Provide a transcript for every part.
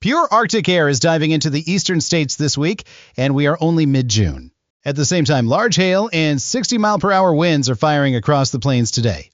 Pure Arctic air is diving into the eastern states this week, and we are only mid-June. At the same time, large hail and 60-mile-per-hour winds are firing across the plains today.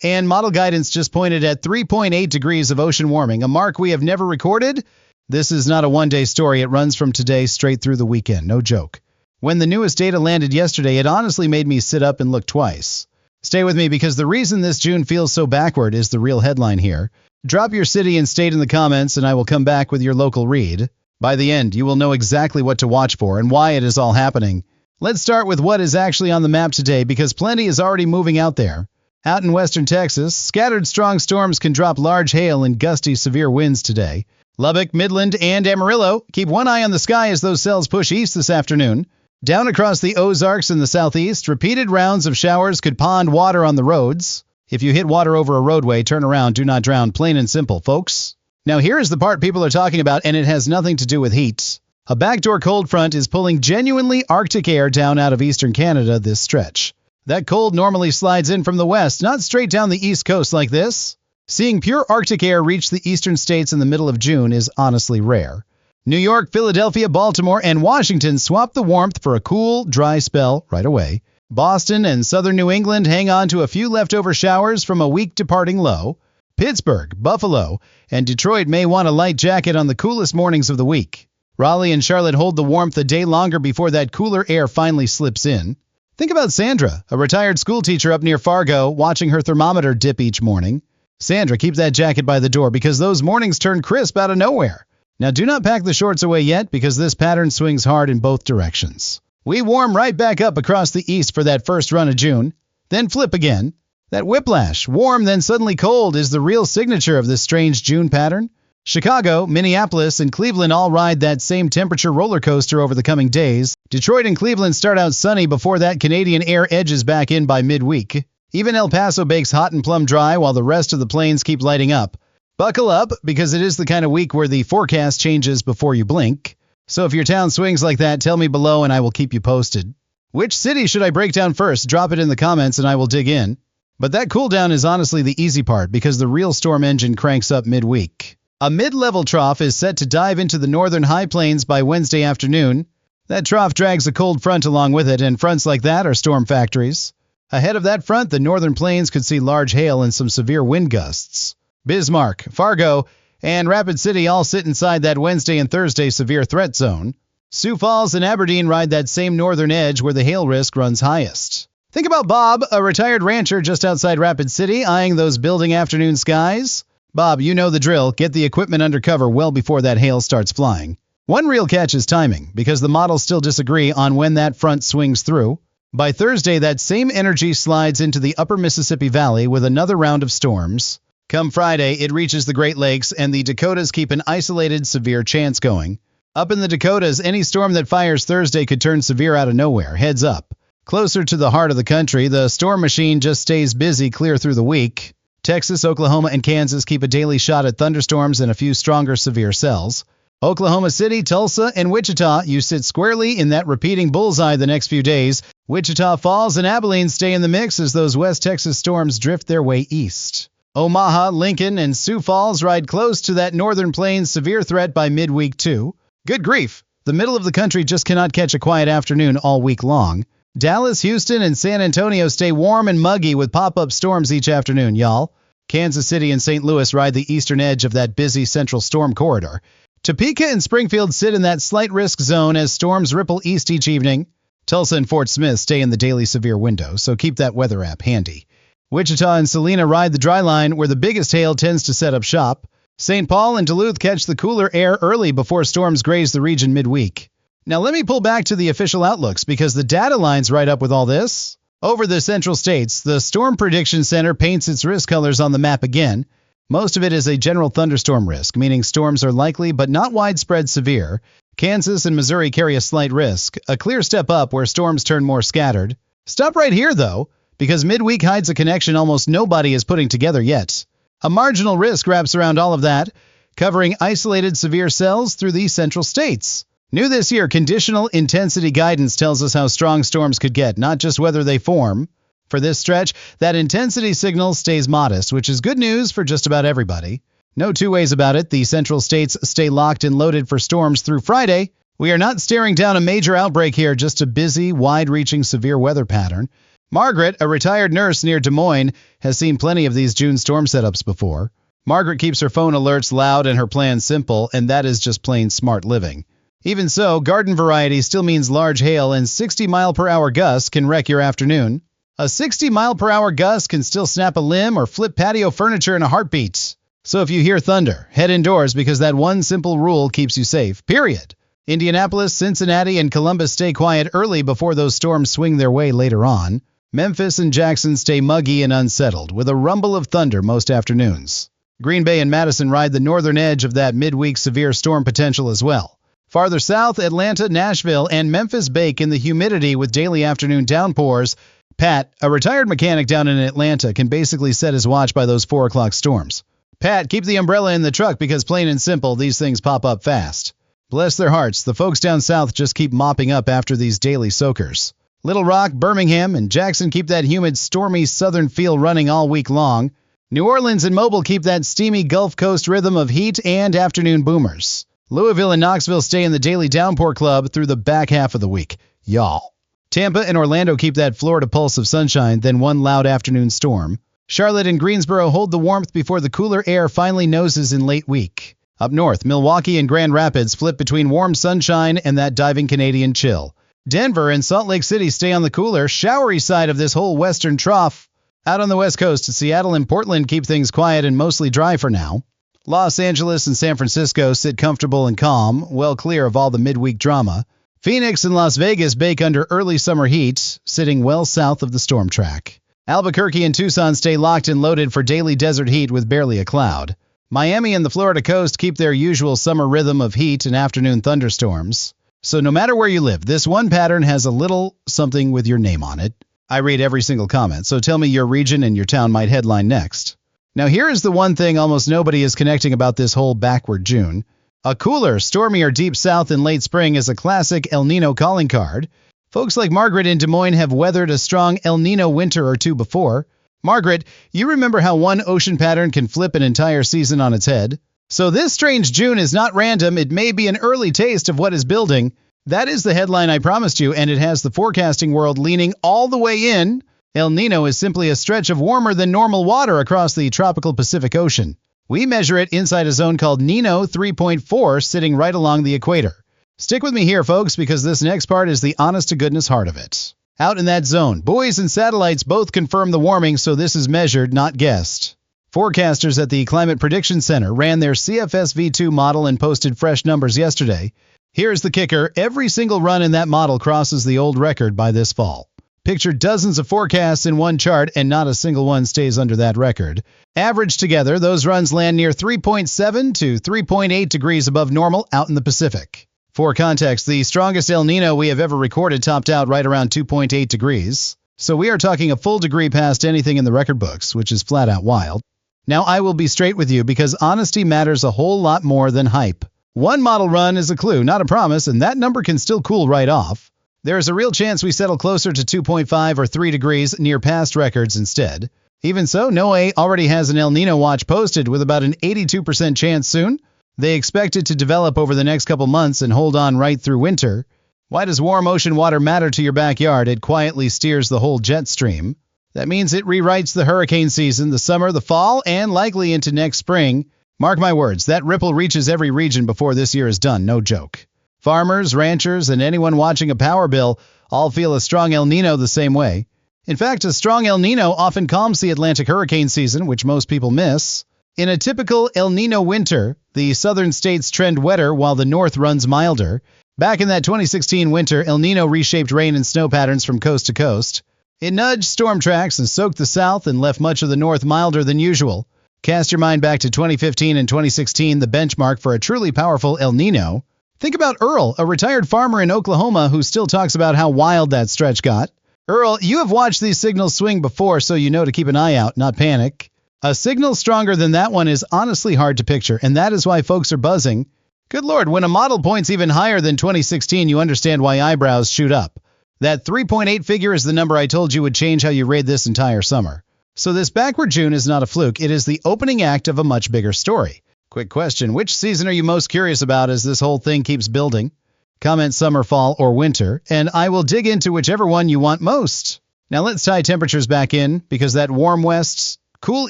And model guidance just pointed at 3.8 degrees of ocean warming, a mark we have never recorded. This is not a one-day story. It runs from today straight through the weekend, no joke. When the newest data landed yesterday, it honestly made me sit up and look twice. Stay with me because the reason this June feels so backward is the real headline here. Drop your city and state in the comments and I will come back with your local read. By the end, you will know exactly what to watch for and why it is all happening. Let's start with what is actually on the map today because plenty is already moving out there. Out in western Texas, scattered strong storms can drop large hail and gusty severe winds today. Lubbock, Midland, and Amarillo, keep one eye on the sky as those cells push east this afternoon. Down across the Ozarks in the southeast, repeated rounds of showers could pond water on the roads. If you hit water over a roadway, turn around, do not drown, plain and simple, folks. Now here is the part people are talking about, and it has nothing to do with heat. A backdoor cold front is pulling genuinely Arctic air down out of eastern Canada this stretch. That cold normally slides in from the west, not straight down the east coast like this. Seeing pure Arctic air reach the eastern states in the middle of June is honestly rare. New York, Philadelphia, Baltimore, and Washington swap the warmth for a cool, dry spell right away. Boston and southern New England hang on to a few leftover showers from a weak departing low. Pittsburgh, Buffalo, and Detroit may want a light jacket on the coolest mornings of the week. Raleigh and Charlotte hold the warmth a day longer before that cooler air finally slips in. Think about Sandra, a retired schoolteacher up near Fargo, watching her thermometer dip each morning. Sandra, keep that jacket by the door because those mornings turn crisp out of nowhere. Now do not pack the shorts away yet because this pattern swings hard in both directions. We warm right back up across the east for that first run of June, then flip again. That whiplash, warm then suddenly cold, is the real signature of this strange June pattern. Chicago, Minneapolis, and Cleveland all ride that same temperature roller coaster over the coming days. Detroit and Cleveland start out sunny before that Canadian air edges back in by midweek. Even El Paso bakes hot and plumb dry while the rest of the plains keep lighting up. Buckle up, because it is the kind of week where the forecast changes before you blink. So if your town swings like that, tell me below and I will keep you posted. Which city should I break down first? Drop it in the comments and I will dig in. But that cool down is honestly the easy part because the real storm engine cranks up midweek. A mid-level trough is set to dive into the northern high plains by Wednesday afternoon. That trough drags a cold front along with it, and fronts like that are storm factories. Ahead of that front, the northern plains could see large hail and some severe wind gusts. Bismarck, Fargo, and Rapid City all sit inside that Wednesday and Thursday severe threat zone. Sioux Falls and Aberdeen ride that same northern edge where the hail risk runs highest. Think about Bob, a retired rancher just outside Rapid City, eyeing those building afternoon skies. Bob, you know the drill. Get the equipment under cover well before that hail starts flying. One real catch is timing, because the models still disagree on when that front swings through. By Thursday, that same energy slides into the upper Mississippi Valley with another round of storms. Come Friday, it reaches the Great Lakes, and the Dakotas keep an isolated, severe chance going. Up in the Dakotas, any storm that fires Thursday could turn severe out of nowhere. Heads up. Closer to the heart of the country, the storm machine just stays busy clear through the week. Texas, Oklahoma, and Kansas keep a daily shot at thunderstorms and a few stronger severe cells. Oklahoma City, Tulsa, and Wichita, you sit squarely in that repeating bullseye the next few days. Wichita Falls and Abilene stay in the mix as those West Texas storms drift their way east. Omaha, Lincoln, and Sioux Falls ride close to that northern plains severe threat by midweek too. Good grief, the middle of the country just cannot catch a quiet afternoon all week long. Dallas, Houston, and San Antonio stay warm and muggy with pop-up storms each afternoon, y'all. Kansas City and St. Louis ride the eastern edge of that busy central storm corridor. Topeka and Springfield sit in that slight risk zone as storms ripple east each evening. Tulsa and Fort Smith stay in the daily severe window, so keep that weather app handy. Wichita and Salina ride the dry line where the biggest hail tends to set up shop. St. Paul and Duluth catch the cooler air early before storms graze the region midweek. Now let me pull back to the official outlooks because the data lines right up with all this. Over the central states, the Storm Prediction Center paints its risk colors on the map again. Most of it is a general thunderstorm risk, meaning storms are likely but not widespread severe. Kansas and Missouri carry a slight risk, a clear step up where storms turn more scattered. Stop right here, though, because midweek hides a connection almost nobody is putting together yet. A marginal risk wraps around all of that, covering isolated severe cells through the central states. New this year, conditional intensity guidance tells us how strong storms could get, not just whether they form. For this stretch, that intensity signal stays modest, which is good news for just about everybody. No two ways about it, the central states stay locked and loaded for storms through Friday. We are not staring down a major outbreak here, just a busy, wide-reaching severe weather pattern. Margaret, a retired nurse near Des Moines, has seen plenty of these June storm setups before. Margaret keeps her phone alerts loud and her plans simple, and that is just plain smart living. Even so, garden variety still means large hail and 60-mile-per-hour gusts can wreck your afternoon. A 60-mile-per-hour gust can still snap a limb or flip patio furniture in a heartbeat. So if you hear thunder, head indoors because that one simple rule keeps you safe, period. Indianapolis, Cincinnati, and Columbus stay quiet early before those storms swing their way later on. Memphis and Jackson stay muggy and unsettled, with a rumble of thunder most afternoons. Green Bay and Madison ride the northern edge of that midweek severe storm potential as well. Farther south, Atlanta, Nashville, and Memphis bake in the humidity with daily afternoon downpours. Pat, a retired mechanic down in Atlanta, can basically set his watch by those 4 o'clock storms. Pat, keep the umbrella in the truck because plain and simple, these things pop up fast. Bless their hearts, the folks down south just keep mopping up after these daily soakers. Little Rock, Birmingham, and Jackson keep that humid, stormy southern feel running all week long. New Orleans and Mobile keep that steamy Gulf Coast rhythm of heat and afternoon boomers. Louisville and Knoxville stay in the daily downpour club through the back half of the week. Y'all. Tampa and Orlando keep that Florida pulse of sunshine, then one loud afternoon storm. Charlotte and Greensboro hold the warmth before the cooler air finally noses in late week. Up north, Milwaukee and Grand Rapids flip between warm sunshine and that diving Canadian chill. Denver and Salt Lake City stay on the cooler, showery side of this whole western trough. Out on the west coast, Seattle and Portland keep things quiet and mostly dry for now. Los Angeles and San Francisco sit comfortable and calm, well clear of all the midweek drama. Phoenix and Las Vegas bake under early summer heat, sitting well south of the storm track. Albuquerque and Tucson stay locked and loaded for daily desert heat with barely a cloud. Miami and the Florida coast keep their usual summer rhythm of heat and afternoon thunderstorms. So no matter where you live, this one pattern has a little something with your name on it. I read every single comment, so tell me your region and your town might headline next. Now here is the one thing almost nobody is connecting about this whole backward June. A cooler, stormier deep south in late spring is a classic El Nino calling card. Folks like Margaret in Des Moines have weathered a strong El Nino winter or two before. Margaret, you remember how one ocean pattern can flip an entire season on its head? So this strange June is not random, it may be an early taste of what is building. That is the headline I promised you, and it has the forecasting world leaning all the way in. El Nino is simply a stretch of warmer than normal water across the tropical Pacific Ocean. We measure it inside a zone called Nino 3.4, sitting right along the equator. Stick with me here, folks, because this next part is the honest-to-goodness heart of it. Out in that zone, buoys and satellites both confirm the warming, so this is measured, not guessed. Forecasters at the Climate Prediction Center ran their CFS-V2 model and posted fresh numbers yesterday. Here's the kicker, every single run in that model crosses the old record by this fall. Picture dozens of forecasts in one chart and not a single one stays under that record. Averaged together, those runs land near 3.7 to 3.8 degrees above normal out in the Pacific. For context, the strongest El Nino we have ever recorded topped out right around 2.8 degrees. So we are talking a full degree past anything in the record books, which is flat out wild. Now I will be straight with you because honesty matters a whole lot more than hype. One model run is a clue, not a promise, and that number can still cool right off. There is a real chance we settle closer to 2.5 or 3 degrees near past records instead. Even so, NOAA already has an El Nino watch posted with about an 82% chance soon. They expect it to develop over the next couple months and hold on right through winter. Why does warm ocean water matter to your backyard? It quietly steers the whole jet stream. That means it rewrites the hurricane season, the summer, the fall, and likely into next spring. Mark my words, that ripple reaches every region before this year is done, no joke. Farmers, ranchers, and anyone watching a power bill all feel a strong El Nino the same way. In fact, a strong El Nino often calms the Atlantic hurricane season, which most people miss. In a typical El Nino winter, the southern states trend wetter while the north runs milder. Back in that 2016 winter, El Nino reshaped rain and snow patterns from coast to coast. It nudged storm tracks and soaked the south and left much of the north milder than usual. Cast your mind back to 2015 and 2016, the benchmark for a truly powerful El Nino. Think about Earl, a retired farmer in Oklahoma who still talks about how wild that stretch got. Earl, you have watched these signals swing before, so you know to keep an eye out, not panic. A signal stronger than that one is honestly hard to picture, and that is why folks are buzzing. Good Lord, when a model points even higher than 2016, you understand why eyebrows shoot up. That 3.8 figure is the number I told you would change how you rate this entire summer. So this backward June is not a fluke. It is the opening act of a much bigger story. Quick question, which season are you most curious about as this whole thing keeps building? Comment summer, fall, or winter, and I will dig into whichever one you want most. Now let's tie temperatures back in, because that warm west, cool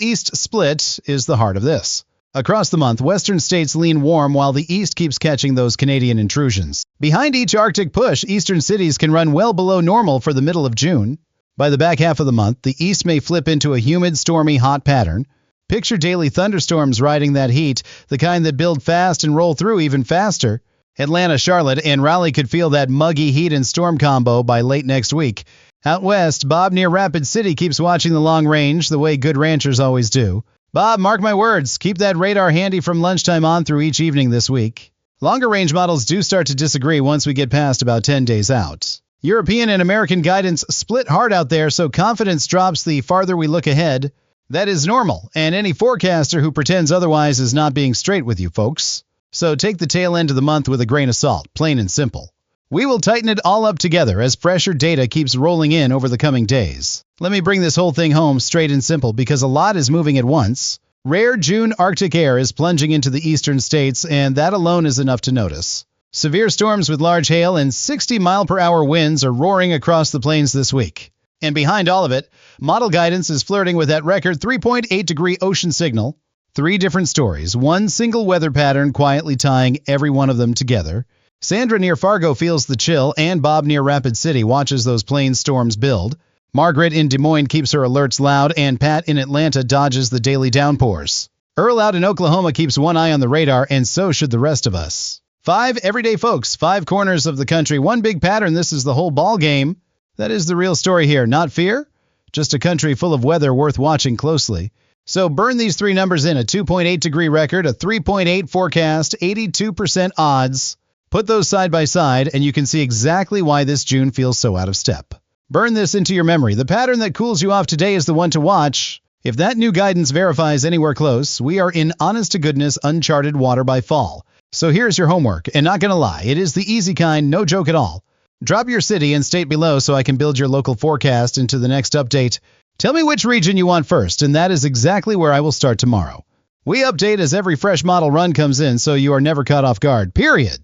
east split is the heart of this. Across the month, western states lean warm while the east keeps catching those Canadian intrusions. Behind each Arctic push, eastern cities can run well below normal for the middle of June. By the back half of the month, the east may flip into a humid, stormy, hot pattern. Picture daily thunderstorms riding that heat, the kind that build fast and roll through even faster. Atlanta, Charlotte, and Raleigh could feel that muggy heat and storm combo by late next week. Out west, Bob near Rapid City keeps watching the long range the way good ranchers always do. Bob, mark my words, keep that radar handy from lunchtime on through each evening this week. Longer range models do start to disagree once we get past about 10 days out. European and American guidance split hard out there, so confidence drops the farther we look ahead. That is normal, and any forecaster who pretends otherwise is not being straight with you folks. So take the tail end of the month with a grain of salt, plain and simple. We will tighten it all up together as fresher data keeps rolling in over the coming days. Let me bring this whole thing home straight and simple because a lot is moving at once. Rare June Arctic air is plunging into the eastern states, and that alone is enough to notice. Severe storms with large hail and 60-mile-per-hour winds are roaring across the plains this week. And behind all of it, model guidance is flirting with that record 3.8-degree ocean signal. 3 different stories, one single weather pattern quietly tying every one of them together. Sandra near Fargo feels the chill, and Bob near Rapid City watches those plains storms build. Margaret in Des Moines keeps her alerts loud, and Pat in Atlanta dodges the daily downpours. Earl out in Oklahoma keeps one eye on the radar, and so should the rest of us. 5 everyday folks, 5 corners of the country, one big pattern. This is the whole ball game. That is the real story here, not fear. Just a country full of weather worth watching closely. So burn these 3 numbers in: a 2.8-degree record, a 3.8 forecast, 82% odds. Put those side by side, and you can see exactly why this June feels so out of step. Burn this into your memory. The pattern that cools you off today is the one to watch. If that new guidance verifies anywhere close, we are in honest-to-goodness uncharted water by fall. So here's your homework, and not gonna lie, it is the easy kind, no joke at all. Drop your city and state below so I can build your local forecast into the next update. Tell me which region you want first, and that is exactly where I will start tomorrow. We update as every fresh model run comes in, so you are never caught off guard, period.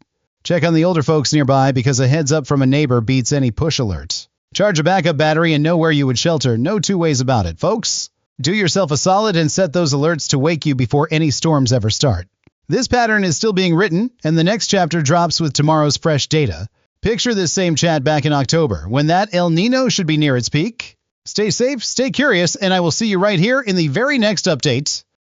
Check on the older folks nearby because a heads up from a neighbor beats any push alert. Charge a backup battery and know where you would shelter. No 2 ways about it, folks. Do yourself a solid and set those alerts to wake you before any storms ever start. This pattern is still being written, and the next chapter drops with tomorrow's fresh data. Picture this same chat back in October, when that El Nino should be near its peak. Stay safe, stay curious, and I will see you right here in the very next update.